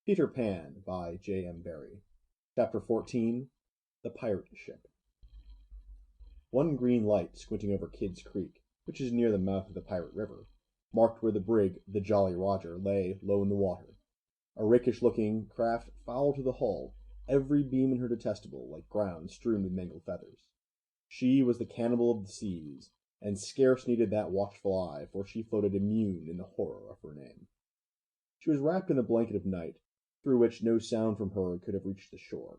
Peter Pan by J.M. Barrie. Chapter 14. The Pirate Ship. One green light squinting over Kidd's Creek, which is near the mouth of the Pirate River, marked where the brig, the Jolly Roger, lay low in the water. A rakish-looking craft foul to the hull, every beam in her detestable, like ground strewn with mangled feathers. She was the cannibal of the seas, and scarce needed that watchful eye, for she floated immune in the horror of her name. She was wrapped in the blanket of night, through which no sound from her could have reached the shore.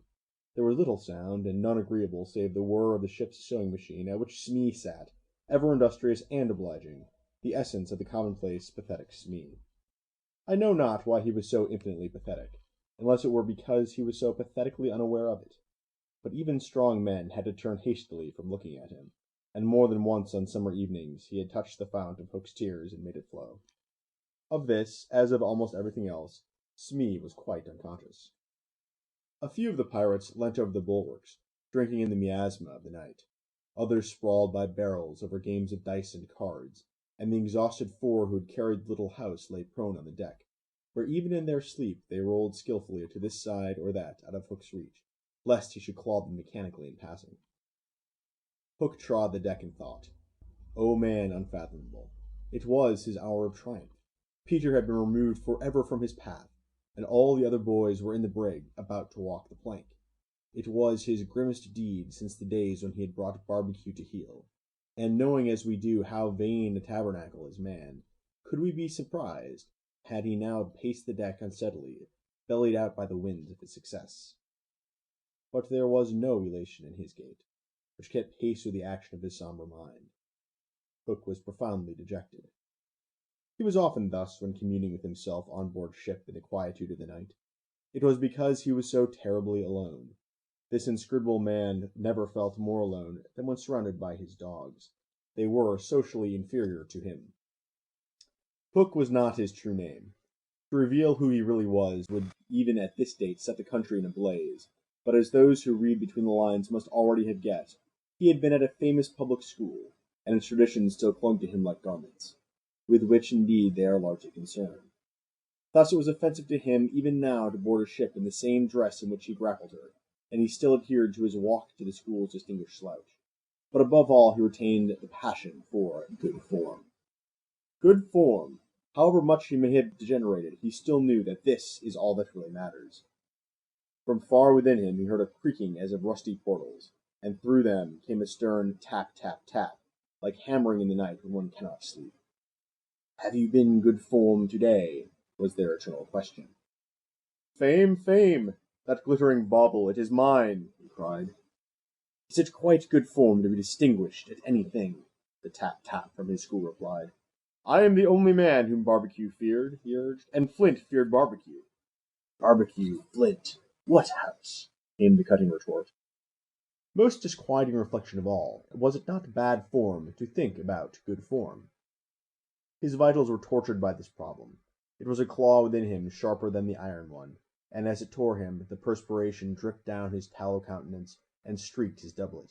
There was little sound, and none agreeable save the whir of the ship's sewing machine, at which Smee sat, ever industrious and obliging, the essence of the commonplace, pathetic Smee. I know not why he was so infinitely pathetic, unless it were because he was so pathetically unaware of it. But even strong men had to turn hastily from looking at him, and more than once on summer evenings he had touched the fount of Hook's tears and made it flow. Of this, as of almost everything else, Smee was quite unconscious. A few of the pirates leant over the bulwarks, drinking in the miasma of the night. Others sprawled by barrels over games of dice and cards, and the exhausted four who had carried the little house lay prone on the deck, where even in their sleep they rolled skilfully to this side or that out of Hook's reach, lest he should claw them mechanically in passing. Hook trod the deck in thought. O man unfathomable! It was his hour of triumph. Peter had been removed forever from his path, and all the other boys were in the brig, about to walk the plank. It was his grimmest deed since the days when he had brought barbecue to heel, and knowing as we do how vain a tabernacle is man, could we be surprised had he now paced the deck unsteadily, bellied out by the winds of his success? But there was no elation in his gait, which kept pace with the action of his sombre mind. Hook was profoundly dejected. He was often thus when communing with himself on board ship in the quietude of the night. It was because he was so terribly alone. This inscrutable man never felt more alone than when surrounded by his dogs. They were socially inferior to him. Hook was not his true name. To reveal who he really was would even at this date set the country in a blaze, but as those who read between the lines must already have guessed, he had been at a famous public school, and its traditions still clung to him like garments, with which indeed they are largely concerned. Thus it was offensive to him even now to board a ship in the same dress in which he grappled her, and he still adhered to his walk to the school's distinguished slouch. But above all he retained the passion for good form. Good form! However much he may have degenerated, he still knew that this is all that really matters. From far within him he heard a creaking as of rusty portals, and through them came a stern tap, tap, tap, like hammering in the night when one cannot sleep. "Have you been good form to-day?" was their eternal question. "Fame, fame! That glittering bauble, it is mine!" he cried. "Is it quite good form to be distinguished at anything?" the tap-tap from his school replied. "I am the only man whom Barbecue feared," he urged, "and Flint feared Barbecue." "Barbecue, Flint, what house?" came the cutting retort. Most disquieting reflection of all, was it not bad form to think about good form? His vitals were tortured by this problem. It was a claw within him sharper than the iron one, and as it tore him, the perspiration dripped down his tallow countenance and streaked his doublet.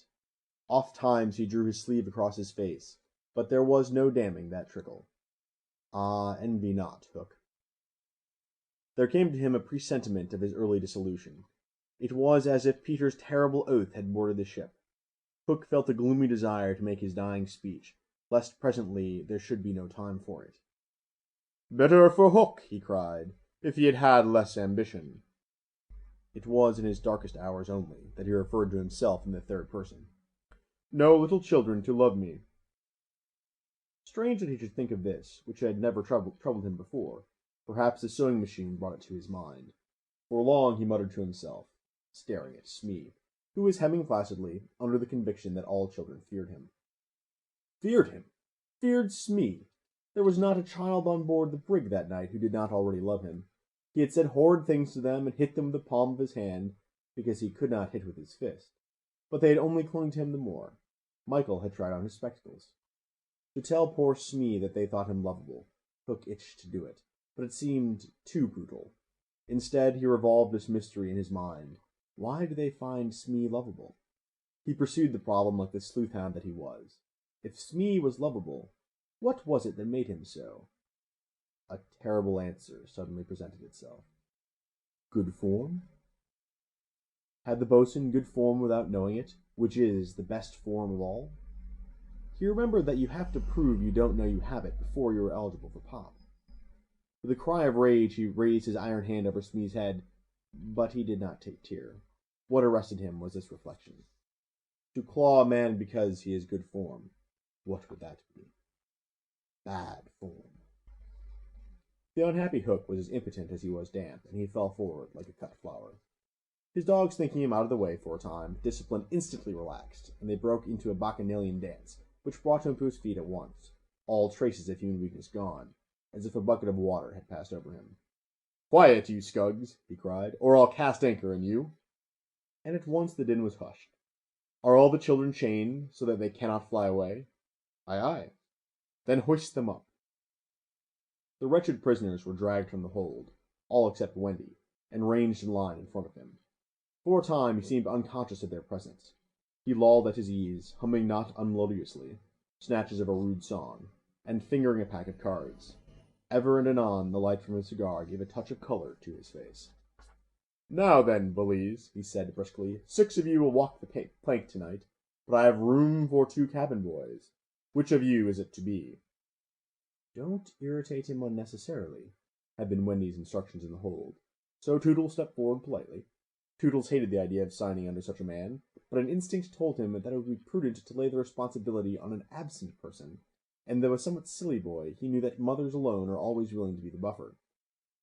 Oft times he drew his sleeve across his face, but there was no damming that trickle. Ah, envy not, Hook. There came to him a presentiment of his early dissolution. It was as if Peter's terrible oath had boarded the ship. Hook felt a gloomy desire to make his dying speech, lest presently there should be no time for it. "Better for Hook," he cried, "if he had had less ambition." It was in his darkest hours only that he referred to himself in the third person. "No little children to love me." Strange that he should think of this, which had never troubled him before. Perhaps the sewing machine brought it to his mind. For long he muttered to himself, staring at Smee, who was hemming placidly, under the conviction that all children feared him. Feared him! Feared Smee! There was not a child on board the brig that night who did not already love him. He had said horrid things to them and hit them with the palm of his hand, because he could not hit with his fist. But they had only clung to him the more. Michael had tried on his spectacles. To tell poor Smee that they thought him lovable, Hook itched to do it, but it seemed too brutal. Instead, he revolved this mystery in his mind. Why do they find Smee lovable? He pursued the problem like the sleuth-hound that he was. If Smee was lovable, what was it that made him so? A terrible answer suddenly presented itself. Good form? Had the boatswain good form without knowing it, which is the best form of all? He remembered that you have to prove you don't know you have it before you are eligible for pop. With a cry of rage, he raised his iron hand over Smee's head, but he did not take tear. What arrested him was this reflection. To claw a man because he is good form, what would that be? Bad form. The unhappy Hook was as impotent as he was damp, and he fell forward like a cut flower. His dogs thinking him out of the way for a time, discipline instantly relaxed, and they broke into a bacchanalian dance, which brought him to his feet at once, all traces of human weakness gone, as if a bucket of water had passed over him. "Quiet, you scugs," he cried, "or I'll cast anchor in you." And at once the din was hushed. "Are all the children chained, so that they cannot fly away?" "Aye, aye." "Then hoist them up." The wretched prisoners were dragged from the hold, all except Wendy, and ranged in line in front of him. For a time he seemed unconscious of their presence. He lolled at his ease, humming not unmelodiously snatches of a rude song, and fingering a pack of cards. Ever and anon the light from his cigar gave a touch of color to his face. "Now then, bullies," he said briskly, "6 of you will walk the plank tonight, but I have room for 2 cabin boys. Which of you is it to be?" "Don't irritate him unnecessarily," had been Wendy's instructions in the hold, so Toodles stepped forward politely. Toodles hated the idea of signing under such a man, but an instinct told him that it would be prudent to lay the responsibility on an absent person, and though a somewhat silly boy, he knew that mothers alone are always willing to be the buffer.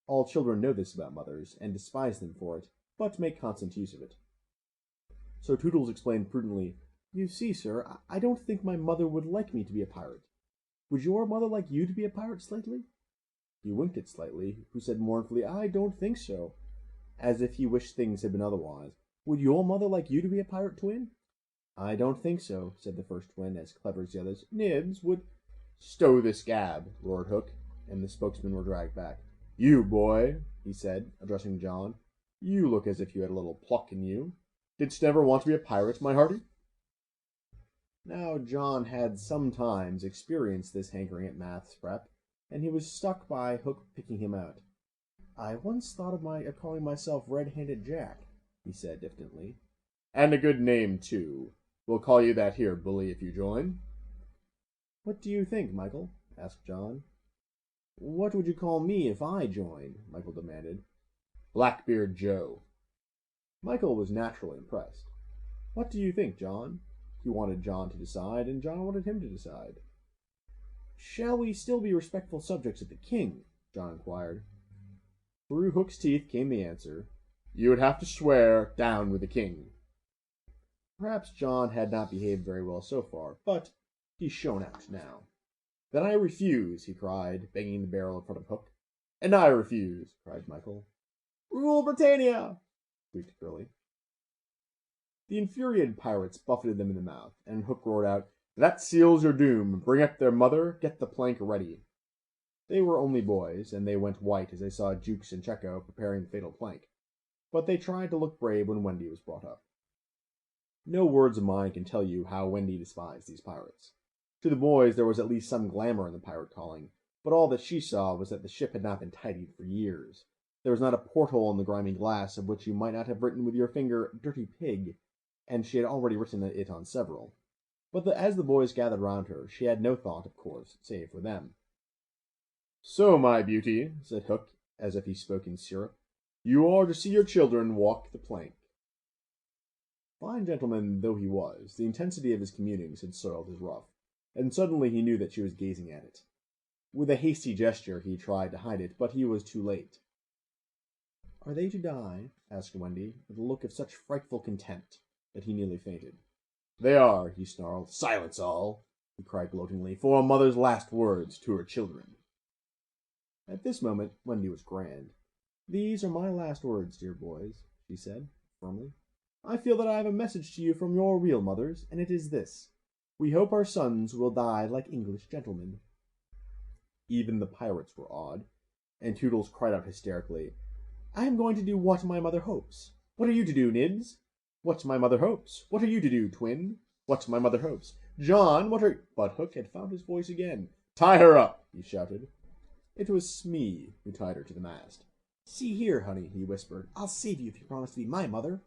All children know this about mothers, and despise them for it, but make constant use of it. So Toodles explained prudently, "You see, sir, I don't think my mother would like me to be a pirate. Would your mother like you to be a pirate, Slightly?" He winked at Slightly, who said mournfully, "I don't think so," as if he wished things had been otherwise. "Would your mother like you to be a pirate, Twin?" "I don't think so," said the first twin, as clever as the others. "Nibs, would—" "Stow this gab," roared Hook, and the spokesmen were dragged back. "You, boy," he said, addressing John, "you look as if you had a little pluck in you. Didst never want to be a pirate, my hearty?" Now John had sometimes experienced this hankering at maths prep, and he was stuck by Hook picking him out. "I once thought of calling myself Red-Handed Jack," he said diffidently. "And a good name, too. We'll call you that here, bully, if you join." "What do you think, Michael?" asked John. "What would you call me if I joined?" Michael demanded. "Blackbeard Joe." Michael was naturally impressed. "What do you think, John?" He wanted John to decide, and John wanted him to decide. "Shall we still be respectful subjects of the king?" John inquired. Through Hook's teeth came the answer, "You would have to swear down with the king." Perhaps John had not behaved very well so far, but he shone out now. "Then I refuse," he cried, banging the barrel in front of Hook. "And I refuse," cried Michael. "Rule Britannia!" squeaked Curly. The infuriated pirates buffeted them in the mouth, and Hook roared out, "That seals your doom. Bring up their mother. Get the plank ready." They were only boys, and they went white as they saw Jukes and Checo preparing the fatal plank. But they tried to look brave when Wendy was brought up. No words of mine can tell you how Wendy despised these pirates. To the boys there was at least some glamour in the pirate calling, but all that she saw was that the ship had not been tidied for years. There was not a porthole in the grimy glass of which you might not have written with your finger, "Dirty Pig," and she had already written it on several. But as the boys gathered round her, she had no thought, of course, save for them. "So, my beauty," said Hook, as if he spoke in syrup, "you are to see your children walk the plank." Fine gentleman though he was, the intensity of his communings had soiled his ruff, and suddenly he knew that she was gazing at it. With a hasty gesture he tried to hide it, but he was too late. "Are they to die?" asked Wendy, with a look of such frightful contempt that he nearly fainted. "They are," he snarled. "Silence all," he cried gloatingly, "for a mother's last words to her children." At this moment Wendy was grand. "These are my last words, dear boys," she said, firmly. "I feel that I have a message to you from your real mothers, and it is this. We hope our sons will die like English gentlemen." Even the pirates were awed, and Toodles cried out hysterically, "I am going to do what my mother hopes. What are you to do, Nibs?" "What my mother hopes." "What are you to do, Twin?" "What my mother hopes." "John, what are—" But Hook had found his voice again. "Tie her up," he shouted. It was Smee who tied her to the mast. See here, honey, he whispered. I'll save you if you promise to be my mother.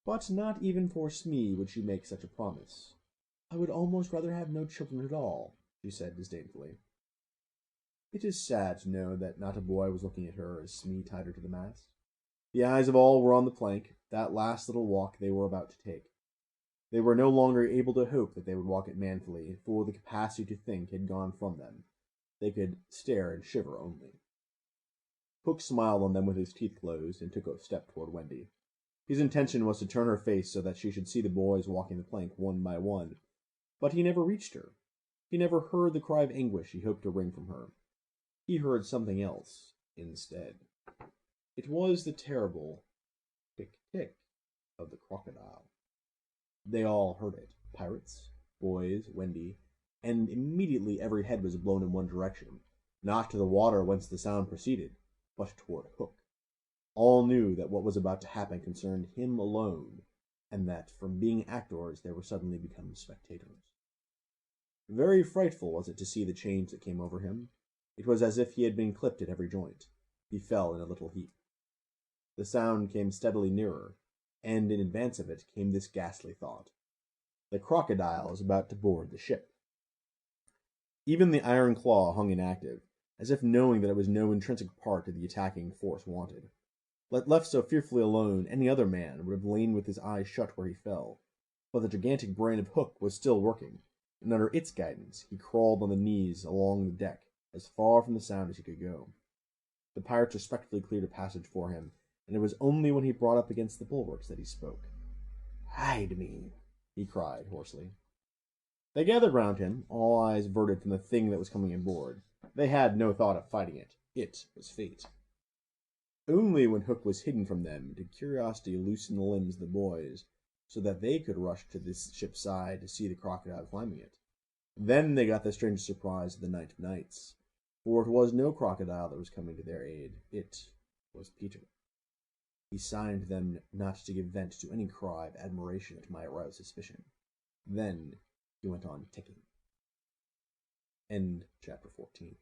But not even for Smee would she make such a promise. I would almost rather have no children at all, she said disdainfully. It is sad to know that not a boy was looking at her as Smee tied her to the mast. The eyes of all were on the plank, that last little walk they were about to take. They were no longer able to hope that they would walk it manfully, for the capacity to think had gone from them. They could stare and shiver only. Hook smiled on them with his teeth closed and took a step toward Wendy. His intention was to turn her face so that she should see the boys walking the plank one by one, but he never reached her. He never heard the cry of anguish he hoped to wring from her. He heard something else instead. It was the terrible tick-tick of the crocodile. They all heard it, pirates, boys, Wendy, and immediately every head was blown in one direction, not to the water whence the sound proceeded, but toward Hook. All knew that what was about to happen concerned him alone, and that from being actors they were suddenly become spectators. Very frightful was it to see the change that came over him. It was as if he had been clipped at every joint. He fell in a little heap. The sound came steadily nearer, and in advance of it came this ghastly thought. The crocodile is about to board the ship. Even the iron claw hung inactive, as if knowing that it was no intrinsic part of the attacking force wanted. Left so fearfully alone, any other man would have lain with his eyes shut where he fell, but the gigantic brain of Hook was still working, and under its guidance he crawled on the knees along the deck, as far from the sound as he could go. The pirates respectfully cleared a passage for him, and it was only when he brought up against the bulwarks that he spoke. "Hide me," he cried hoarsely. They gathered round him, all eyes averted from the thing that was coming aboard. They had no thought of fighting it. It was fate. Only when Hook was hidden from them did curiosity loosen the limbs of the boys, so that they could rush to this ship's side to see the crocodile climbing it. Then they got the strangest surprise of the night of nights, for it was no crocodile that was coming to their aid. It was Peter. He signed them not to give vent to any cry of admiration that might arouse suspicion. Then he went on ticking. End chapter 14.